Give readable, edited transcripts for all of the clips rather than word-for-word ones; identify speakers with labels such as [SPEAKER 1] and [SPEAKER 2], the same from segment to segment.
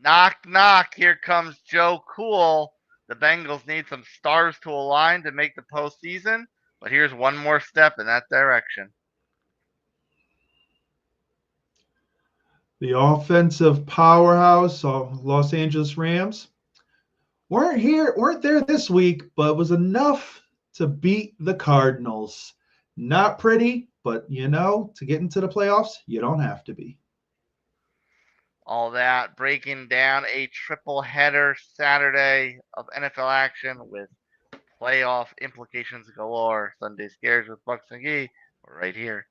[SPEAKER 1] Knock, knock. Here comes Joe Cool. The Bengals need some stars to align to make the postseason, but here's one more step in that direction.
[SPEAKER 2] The offensive powerhouse of Los Angeles Rams weren't there this week, but was enough to beat the Cardinals. Not pretty, but to get into the playoffs, you don't have to be.
[SPEAKER 1] All that breaking down a triple header Saturday of NFL action with playoff implications galore. Sunday Scaries with Bucks McGee. We're right here.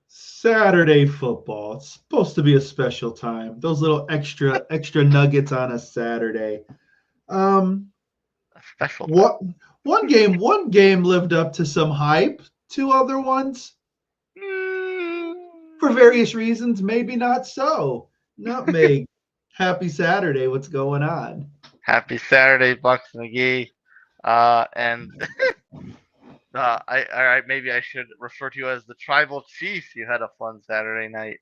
[SPEAKER 2] Saturday football. It's supposed to be a special time. Those little extra nuggets on a Saturday.
[SPEAKER 1] A special time.
[SPEAKER 2] What one game lived up to some hype. Two other ones, for various reasons, maybe not so. Nutmeg. Happy Saturday. What's going on?
[SPEAKER 1] Happy Saturday, Bucks McGee. And all right, maybe I should refer to you as the Tribal Chiefs. You had a fun Saturday night.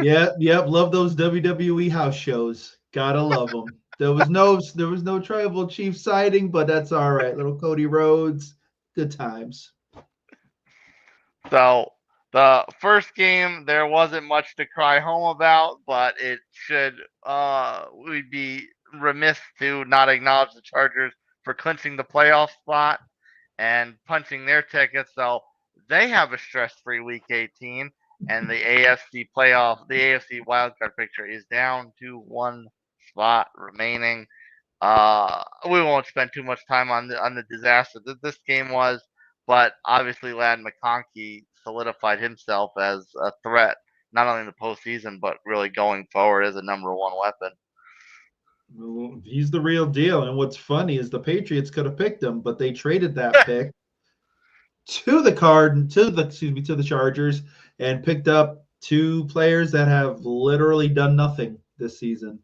[SPEAKER 2] Yep. Love those WWE house shows. Gotta love them. There was no tribal chief sighting, but that's all right. Little Cody Rhodes, good times.
[SPEAKER 1] So the first game, there wasn't much to cry home about, but it should we'd be remiss to not acknowledge the Chargers for clinching the playoff spot and punching their ticket. So they have a stress-free Week 18, and the AFC wildcard picture is down to one spot remaining. We won't spend too much time on the disaster that this game was, but obviously Lad McConkey solidified himself as a threat not only in the postseason but really going forward as a number one weapon.
[SPEAKER 2] Well, he's the real deal. And what's funny is the Patriots could have picked him, but they traded that pick to the Chargers and picked up two players that have literally done nothing this season.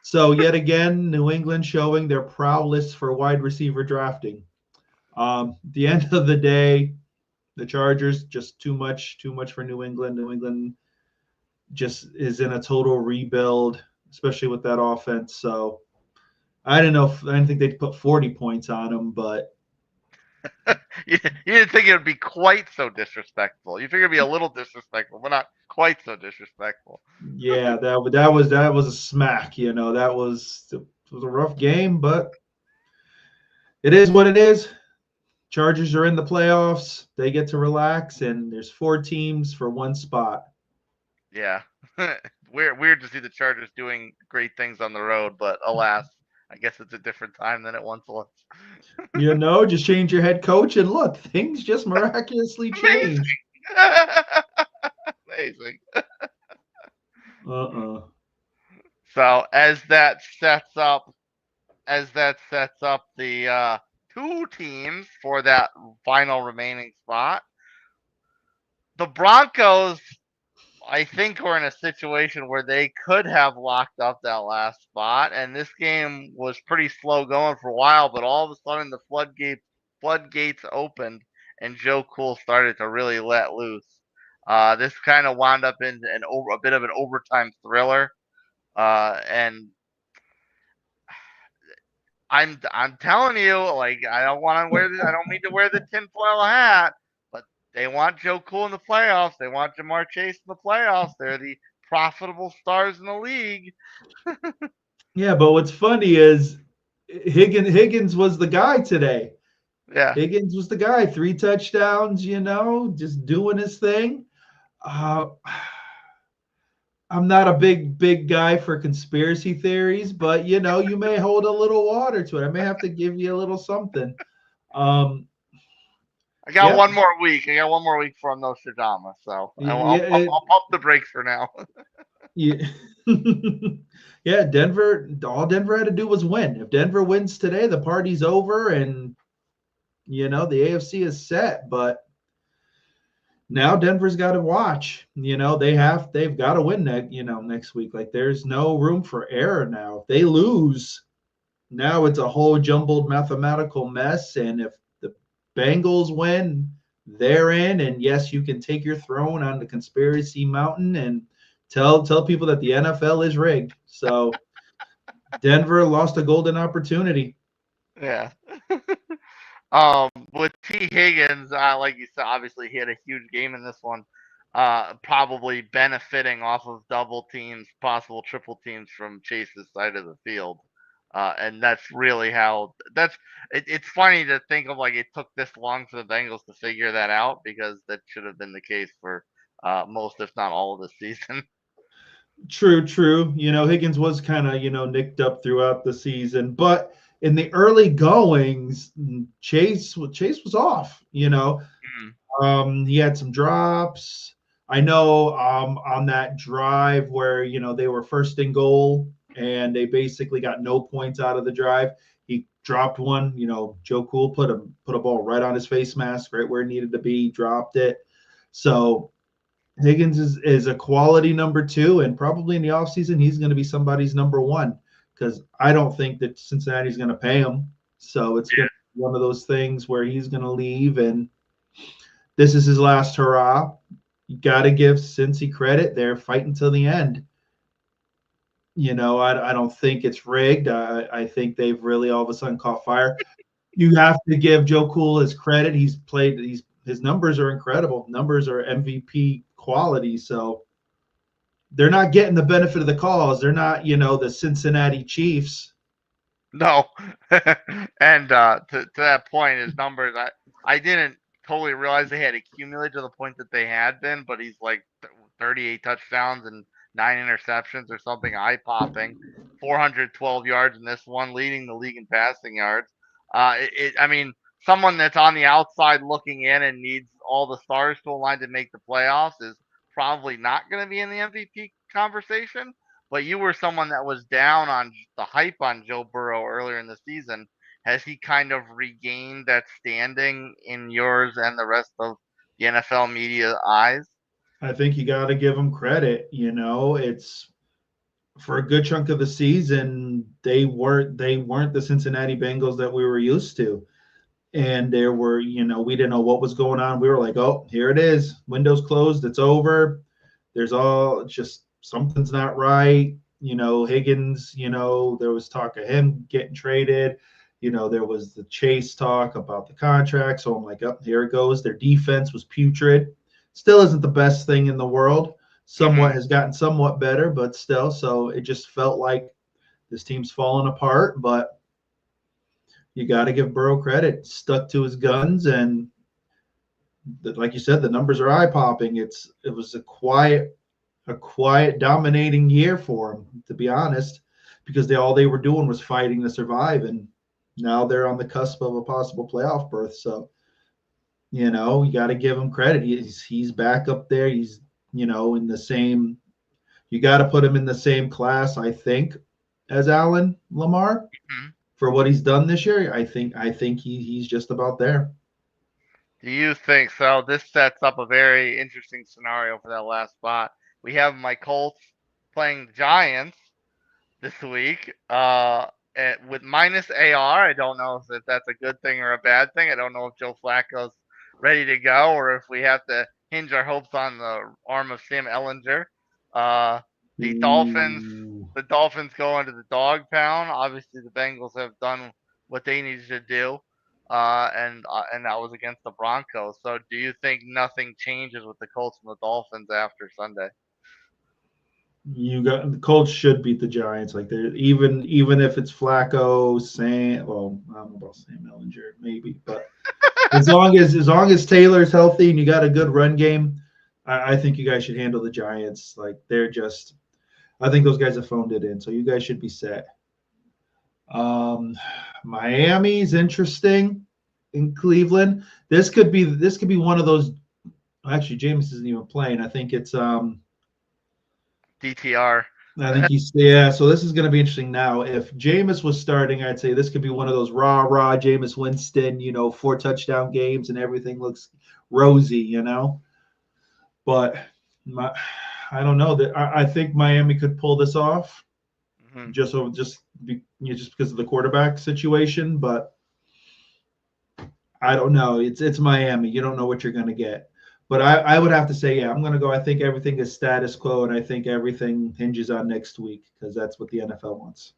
[SPEAKER 2] So yet again, New England showing their prowess for wide receiver drafting. At the end of the day, the Chargers just too much for New England. New England just is in a total rebuild, especially with that offense. So I didn't think they'd put 40 points on them, but
[SPEAKER 1] You didn't think it would be quite so disrespectful. You figured it'd be a little disrespectful, but not quite so disrespectful.
[SPEAKER 2] yeah, that was a smack. That was a rough game, but it is what it is. Chargers are in the playoffs. They get to relax, and there's four teams for one spot.
[SPEAKER 1] Yeah. Weird to see the Chargers doing great things on the road, but alas, I guess it's a different time than it once was.
[SPEAKER 2] Just change your head coach, and look, things just miraculously
[SPEAKER 1] Amazing.
[SPEAKER 2] change.
[SPEAKER 1] Amazing.
[SPEAKER 2] Uh-uh.
[SPEAKER 1] So as that sets up the two teams for that final remaining spot, the Broncos, I think, were in a situation where they could have locked up that last spot, and this game was pretty slow going for a while. But all of a sudden, the floodgates opened, and Joe Cool started to really let loose. This kind of wound up in a bit of an overtime thriller, and I'm telling you, like I don't mean to wear the tinfoil hat, but they want Joe Cool in the playoffs. They want Jamar Chase in the playoffs. They're the profitable stars in the league.
[SPEAKER 2] Yeah, but what's funny is Higgins was the guy today.
[SPEAKER 1] Yeah.
[SPEAKER 2] Higgins was the guy. 3 touchdowns, just doing his thing. Uh, I'm not a big guy for conspiracy theories, but you may hold a little water to it. I may have to give you a little something. Um,
[SPEAKER 1] I got
[SPEAKER 2] yeah,
[SPEAKER 1] one more week. I got one more week for Nostradamus, so
[SPEAKER 2] yeah,
[SPEAKER 1] I'll pump the brakes for now.
[SPEAKER 2] yeah. Yeah, Denver. All Denver had to do was win. If Denver wins today, the party's over, and the AFC is set. But now Denver's got to watch. They've got to win next week. Like there's no room for error now. If they lose, now it's a whole jumbled mathematical mess. And if the Bengals win, they're in. And yes, you can take your throne on the conspiracy mountain and tell people that the NFL is rigged. So Denver lost a golden opportunity.
[SPEAKER 1] Yeah. With T. Higgins, like you said, obviously he had a huge game in this one. Probably benefiting off of double teams, possible triple teams from Chase's side of the field. And that's really how it's funny to think of like it took this long for the Bengals to figure that out because that should have been the case for most, if not all, of the season.
[SPEAKER 2] True, true. Higgins was kind of, nicked up throughout the season, but in the early goings, Chase was off. He had some drops. I know on that drive where they were first and goal and they basically got no points out of the drive. He dropped one. Joe Cool put a ball right on his face mask, right where it needed to be. Dropped it. So Higgins is a quality number two, and probably in the offseason, he's going to be somebody's number one because I don't think that Cincinnati's going to pay him. So it's going to be one of those things where he's going to leave, and this is his last hurrah. You got to give Cincy credit. They're fighting till the end. I don't think it's rigged. I think they've really all of a sudden caught fire. You have to give Joe Cool his credit. His numbers are incredible. Numbers are MVP quality. So they're not getting the benefit of the calls. They're not, the Cincinnati Chiefs.
[SPEAKER 1] No, and to that point, his numbers, I didn't totally realize they had accumulated to the point that they had been, but he's like 38 touchdowns and 9 interceptions or something eye popping, 412 yards in this one, leading the league in passing yards. I mean, someone that's on the outside looking in and needs all the stars to align to make the playoffs is probably not going to be in the MVP conversation. But you were someone that was down on the hype on Joe Burrow earlier in the season. Has he kind of regained that standing in yours and the rest of the NFL media eyes?
[SPEAKER 2] I think you got to give him credit. It's for a good chunk of the season they weren't the Cincinnati Bengals that we were used to. And there were, we didn't know what was going on. We were like, oh, here it is. Windows closed. It's over. There's all just something's not right. Higgins, there was talk of him getting traded. There was the Chase talk about the contract. So I'm like, oh, here it goes. Their defense was putrid. Still isn't the best thing in the world. Somewhat has gotten somewhat better, but still. So it just felt like this team's falling apart. But you got to give Burrow credit. Stuck to his guns, and like you said, the numbers are eye popping. It was a quiet, dominating year for him, to be honest, because all they were doing was fighting to survive, and now they're on the cusp of a possible playoff berth. So, you got to give him credit. He's back up there. He's in the same. You got to put him in the same class, I think, as Allen Lamar for what he's done this year. I think he's just about there.
[SPEAKER 1] Do you think so? This sets up a very interesting scenario for that last spot. We have my Colts playing the Giants this week with minus AR. I don't know if that's a good thing or a bad thing. I don't know if Joe Flacco's ready to go or if we have to hinge our hopes on the arm of Sam Ellinger. The Dolphins, the Dolphins go into the dog pound. Obviously, the Bengals have done what they needed to do, and that was against the Broncos. So, do you think nothing changes with the Colts and the Dolphins after Sunday?
[SPEAKER 2] The Colts should beat the Giants. Like they're even if it's Flacco, well, I don't know about Sam Ellinger, maybe, but as long as Taylor's healthy and you got a good run game, I think you guys should handle the Giants. Like I think those guys have phoned it in, so you guys should be set. Miami's interesting in Cleveland. This could be one of those. Actually, James isn't even playing. I think it's
[SPEAKER 1] DTR.
[SPEAKER 2] I think so this is going to be interesting now. If Jameis was starting, I'd say this could be one of those rah Jameis Winston, 4 touchdown games and everything looks rosy, But I don't know that I think Miami could pull this off. Just just because of the quarterback situation. But I don't know. It's Miami. You don't know what you're going to get. But I would have to say, yeah, I'm going to go. I think everything is status quo, and I think everything hinges on next week because that's what the NFL wants.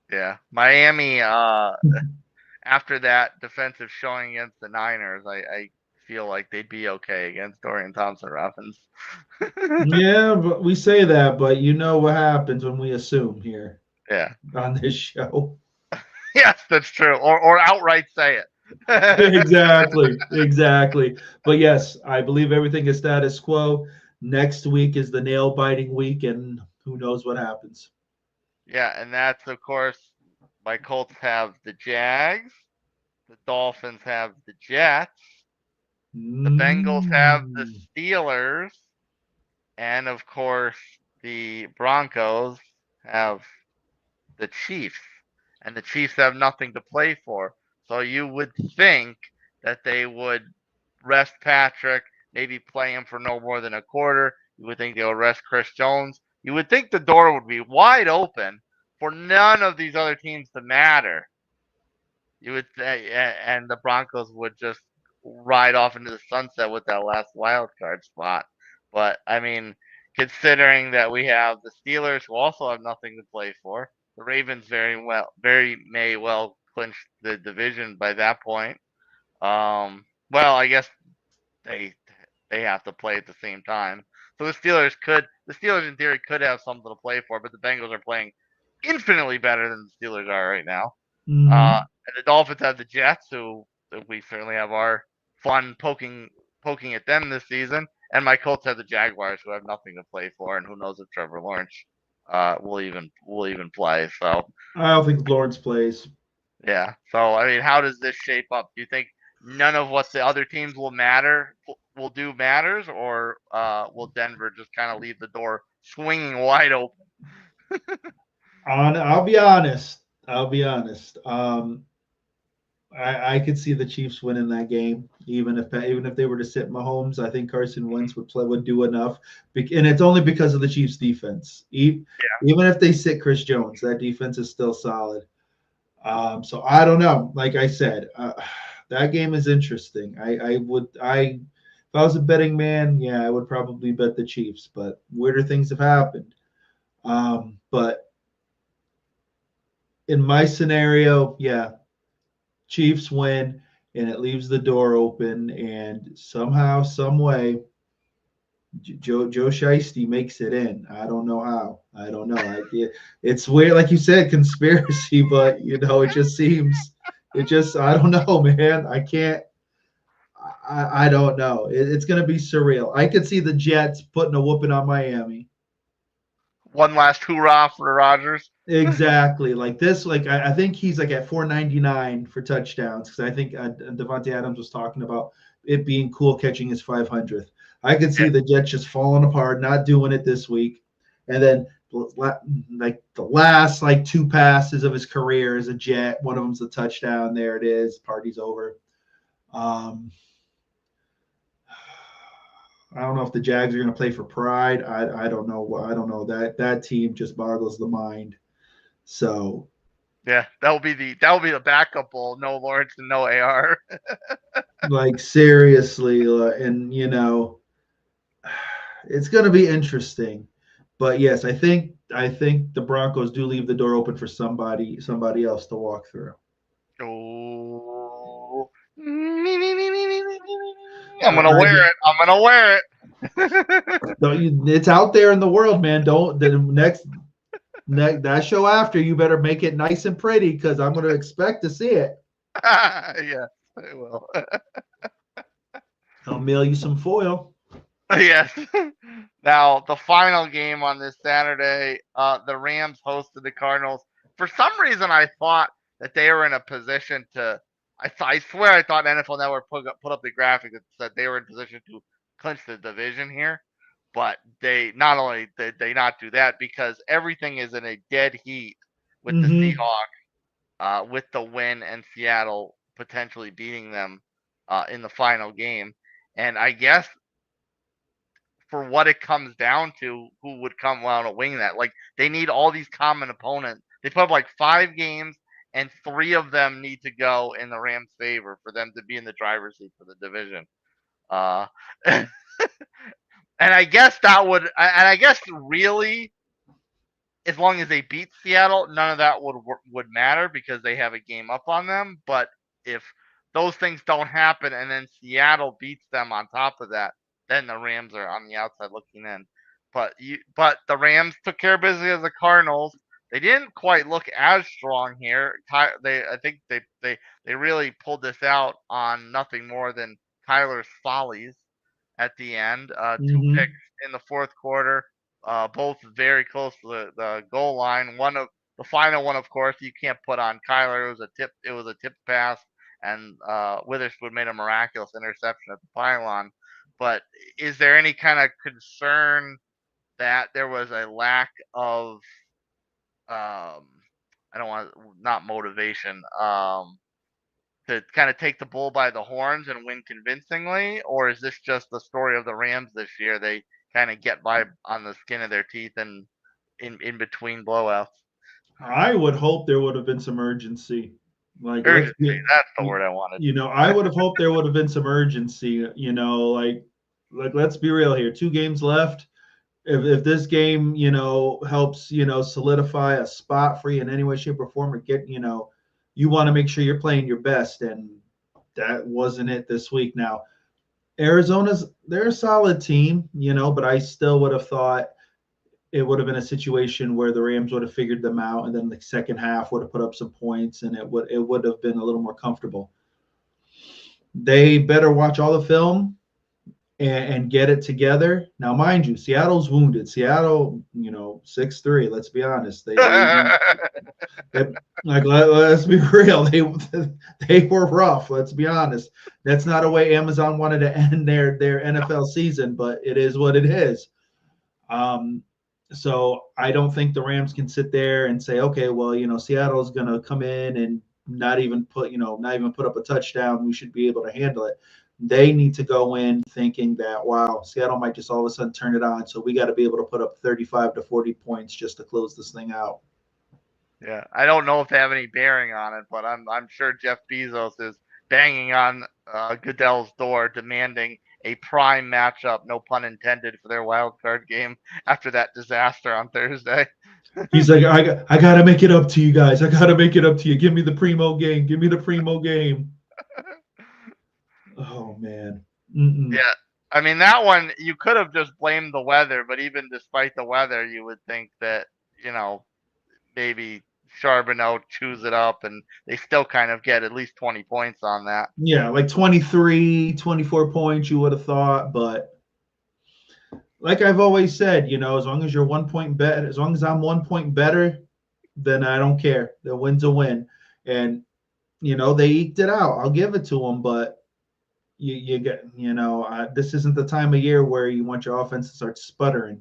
[SPEAKER 1] Yeah, Miami. After that defensive showing against the Niners, I feel like they'd be okay against Dorian Thompson-Robins.
[SPEAKER 2] Yeah, but we say that, but you know what happens when we assume here
[SPEAKER 1] Yeah.
[SPEAKER 2] on this show.
[SPEAKER 1] Yes, that's true. Or outright say it.
[SPEAKER 2] Exactly. But yes, I believe everything is status quo. Next week is the nail biting week, and who knows what happens.
[SPEAKER 1] Yeah, and that's of course my Colts have the Jags, the Dolphins have the Jets, the Bengals have the
[SPEAKER 2] Mm.
[SPEAKER 1] Steelers, and of course the Broncos have the Chiefs, and the Chiefs have nothing to play for. So you would think that they would rest Patrick, maybe play him for no more than a quarter. You would think they would rest Chris Jones. You would think the door would be wide open for none of these other teams to matter. You would say, and the Broncos would just ride off into the sunset with that last wild card spot. But I mean, considering that we have the Steelers who also have nothing to play for, the Ravens very may well clinch the division by that point. Well, I guess they they have to play at the same time. So the Steelers in theory could have something to play for, but the Bengals are playing infinitely better than the Steelers are right now.
[SPEAKER 2] Mm-hmm.
[SPEAKER 1] And the Dolphins have the Jets, who we certainly have our fun poking at them this season. And my Colts have the Jaguars, who have nothing to play for, and who knows if Trevor Lawrence will even play. So
[SPEAKER 2] I don't think Lawrence plays.
[SPEAKER 1] yeah. So I mean, how does this shape up? Do you think none of what the other teams will do matters, or will Denver just kind of leave the door swinging wide open?
[SPEAKER 2] I'll be honest. I'll be honest. I could see the Chiefs winning that game, even if they were to sit Mahomes. I think Carson Wentz would do enough, and it's only because of the Chiefs' defense. Even if they sit Chris Jones, that defense is still solid. So I don't know. Like I said, that game is interesting. If I was a betting man, yeah, I would probably bet the Chiefs. But weirder things have happened. But in my scenario, yeah, Chiefs win, and it leaves the door open, and somehow, some way, Joe Shiesty makes it in. I don't know how. I don't know. It's weird, like you said, conspiracy, but it just seems. I don't know, man. I can't. I don't know. It's gonna be surreal. I could see the Jets putting a whooping on Miami.
[SPEAKER 1] One last hoorah for Rodgers.
[SPEAKER 2] Exactly. Like this, like I think he's like at 499 for touchdowns because I think Devontae Adams was talking about it being cool catching his 500th. I could see
[SPEAKER 1] Yeah.
[SPEAKER 2] the Jets just falling apart, not doing it this week, and then like the last like two passes of his career is a Jet. One of them's a touchdown. There it is. Party's over. Um, I don't know if the Jags are going to play for pride. I don't know. I don't know. That team just boggles the mind. So
[SPEAKER 1] Yeah, that will be the backup bowl. No Lawrence and no AR.
[SPEAKER 2] like seriously, and it's going to be interesting. But yes, I think the Broncos do leave the door open for somebody else to walk through.
[SPEAKER 1] Oh, I'm gonna wear it. I'm gonna wear it.
[SPEAKER 2] It's out there in the world, man. Don't the next that show after you better make it nice and pretty because I'm going to expect to see it.
[SPEAKER 1] Yes, I will.
[SPEAKER 2] I'll mail you some foil.
[SPEAKER 1] Yes. Now the final game on this Saturday, the Rams hosted the Cardinals. For some reason, I thought that they were in a position to. I swear I thought NFL Network put up the graphic that said they were in position to clinch the division here, but they not only did they not do that because everything is in a dead heat with the
[SPEAKER 2] Mm-hmm.
[SPEAKER 1] Seahawks, with the win and Seattle potentially beating them in the final game. And I guess for what it comes down to, who would come out to wing that? Like they need all these common opponents They put up like 5 games, and 3 of them need to go in the Rams' favor for them to be in the driver's seat for the division. Uh, and I guess really, as long as they beat Seattle, none of that would matter because they have a game up on them. But if those things don't happen and then Seattle beats them on top of that, then the Rams are on the outside looking in. But the Rams took care of business as the Cardinals. They didn't quite look as strong here. I think they really pulled this out on nothing more than Kyler's follies at the end. 2 picks
[SPEAKER 2] Mm-hmm.
[SPEAKER 1] in the fourth quarter, both very close to the goal line. One of the final one, of course, you can't put on Kyler. It was a tip. It was a tip pass, and Witherspoon made a miraculous interception at the pylon. But is there any kind of concern that there was a lack of I don't want not motivation to kind of take the bull by the horns and win convincingly, or is this just the story of the Rams this year? They kind of get by on the skin of their teeth and in between blowouts.
[SPEAKER 2] I would hope there would have been some urgency. Like, let's
[SPEAKER 1] Urgency,
[SPEAKER 2] get,
[SPEAKER 1] that's the word I wanted.
[SPEAKER 2] I would have hoped there would have been some urgency. Like let's be real here. 2 games left. If this game, helps, solidify a spot for you in any way, shape, or form, or you want to make sure you're playing your best, and that wasn't it this week. Now, they're a solid team, but I still would have thought it would have been a situation where the Rams would have figured them out, and then the second half would have put up some points, and it would have been a little more comfortable. They better watch all the film and get it together. Now, mind you, Seattle's wounded. Seattle, 6-3. Let's be honest. Let's be real. They were rough. Let's be honest. That's not a way Amazon wanted to end their NFL season, but it is what it is. So I don't think the Rams can sit there and say, okay, well, Seattle's going to come in and not even put up a touchdown. We should be able to handle it. They need to go in thinking that, wow, Seattle might just all of a sudden turn it on. So we got to be able to put up 35 to 40 points just to close this thing out.
[SPEAKER 1] Yeah, I don't know if they have any bearing on it, but I'm sure Jeff Bezos is banging on Goodell's door, demanding a prime matchup, no pun intended, for their wild card game after that disaster on Thursday.
[SPEAKER 2] He's like, I got to make it up to you guys. I got to make it up to you. Give me the primo game. Give me the primo game. Oh, man. Mm-mm.
[SPEAKER 1] Yeah, I mean, that one, you could have just blamed the weather, but even despite the weather, you would think that, maybe Charbonneau chews it up and they still kind of get at least 20 points on that.
[SPEAKER 2] Yeah, like 23, 24 points you would have thought, but like I've always said, as long as you're 1 point better, as long as I'm 1 point better, then I don't care. The win's a win. And, they eked it out. I'll give it to them, but you get, this isn't the time of year where you want your offense to start sputtering,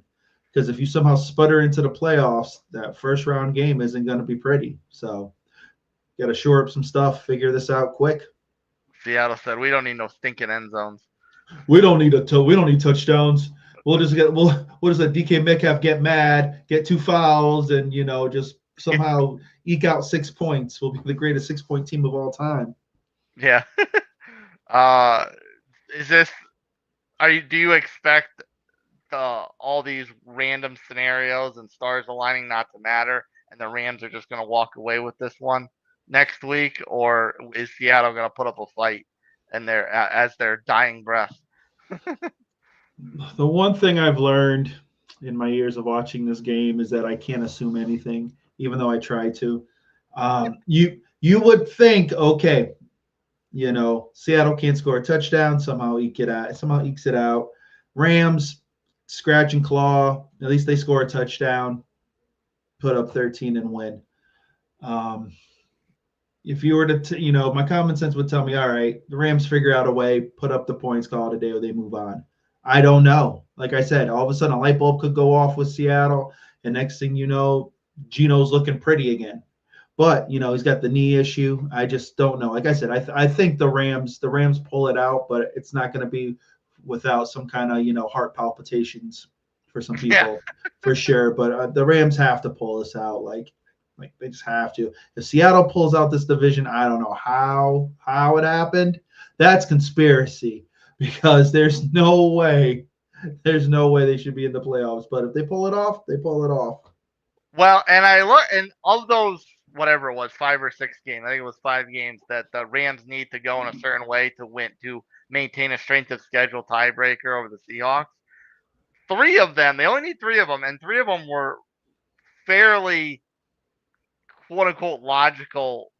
[SPEAKER 2] because if you somehow sputter into the playoffs, that first round game isn't going to be pretty. So got to shore up some stuff, figure this out quick.
[SPEAKER 1] Seattle said, we don't need no stinking end zones.
[SPEAKER 2] We don't need touchdowns. We'll just let DK Metcalf get mad, get 2 fouls, and just somehow eke out 6 points. We'll be the greatest 6-point team of all time.
[SPEAKER 1] Yeah. Do you expect all these random scenarios and stars aligning not to matter, and the Rams are just going to walk away with this one next week, or is Seattle going to put up a fight and as their dying breath?
[SPEAKER 2] The one thing I've learned in my years of watching this game is that I can't assume anything, even though I try to. You would think, okay, Seattle can't score a touchdown, somehow ekes it out. Rams scratch and claw, at least they score a touchdown, put up 13 and win. If you were to, my common sense would tell me, all right, the Rams figure out a way, put up the points, call it a day, or they move on. I don't know. Like I said, all of a sudden a light bulb could go off with Seattle, and next thing you know, Geno's looking pretty again. But he's got the knee issue. I just don't know. Like I said, I think the Rams pull it out, but it's not going to be without some kind of heart palpitations for some people, for sure. But the Rams have to pull this out. Like Like they just have to. If Seattle pulls out this division, I don't know how it happened. That's conspiracy because there's no way they should be in the playoffs. But if they pull it off, they pull it off.
[SPEAKER 1] Well, and I look, and of those, whatever it was, 5 or 6 games, I think it was 5 games that the Rams need to go in a certain way to win, to maintain a strength of schedule tiebreaker over the Seahawks. 3 of them, they only need 3 of them, and 3 of them were fairly quote unquote logical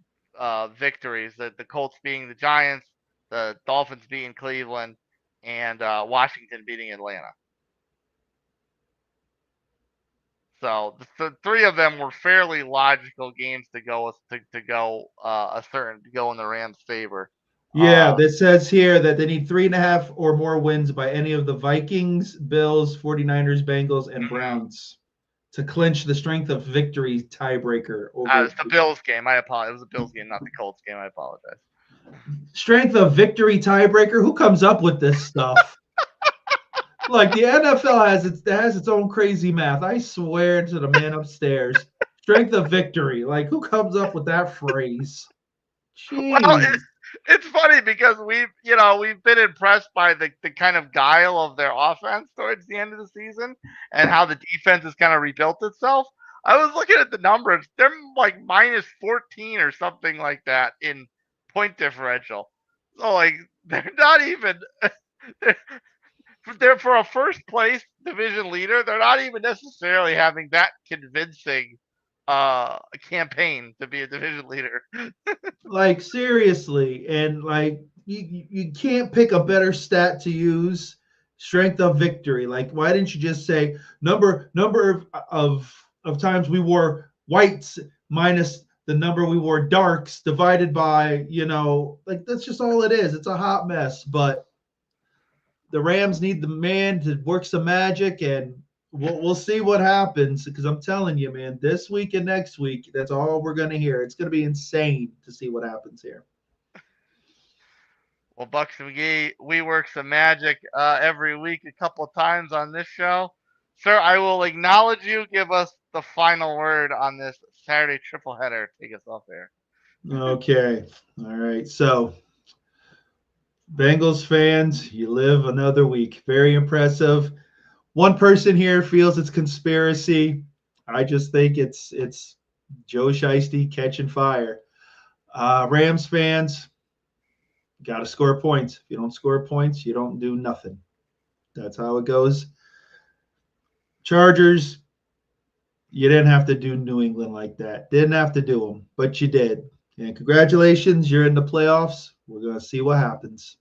[SPEAKER 1] victories. The Colts beating the Giants, the Dolphins beating Cleveland, and Washington beating Atlanta. So the 3 of them were fairly logical games to go to go in the Rams' favor.
[SPEAKER 2] Yeah, that says here that they need 3.5 or more wins by any of the Vikings, Bills, 49ers, Bengals, and Browns to clinch the strength of victory tiebreaker over
[SPEAKER 1] it's the Bills game. I apologize. It was the Bills game, not the Colts game. I apologize.
[SPEAKER 2] Strength of victory tiebreaker. Who comes up with this stuff? Like the NFL has its own crazy math. I swear to the man upstairs. Strength of victory. Like who comes up with that phrase? Jeez.
[SPEAKER 1] Well, it's funny because we've been impressed by the kind of guile of their offense towards the end of the season and how the defense has kind of rebuilt itself. I was looking at the numbers; they're like minus 14 or something like that in point differential. So like they're not even they're for a first place division leader. They're not even necessarily having that convincing campaign to be a division leader.
[SPEAKER 2] Like seriously, and like you can't pick a better stat to use. Strength of victory. Like why didn't you just say number of times we wore whites minus the number we wore darks divided by, like that's just all it is. It's a hot mess, but the Rams need the man to work some magic, and we'll see what happens. Because I'm telling you, man, this week and next week, that's all we're gonna hear. It's gonna be insane to see what happens here.
[SPEAKER 1] Well, Bucks McGee, we work some magic every week, a couple of times on this show. Sir, I will acknowledge you. Give us the final word on this Saturday triple header. Take us off there.
[SPEAKER 2] Okay. All right. So, Bengals fans, you live another week. Very impressive. One person here feels it's conspiracy. I just think it's Joe Shiesty catching fire. Rams fans, got to score points. If you don't score points, you don't do nothing. That's how it goes. Chargers, you didn't have to do New England like that. Didn't have to do them, but you did. And congratulations, you're in the playoffs. We're going to see what happens.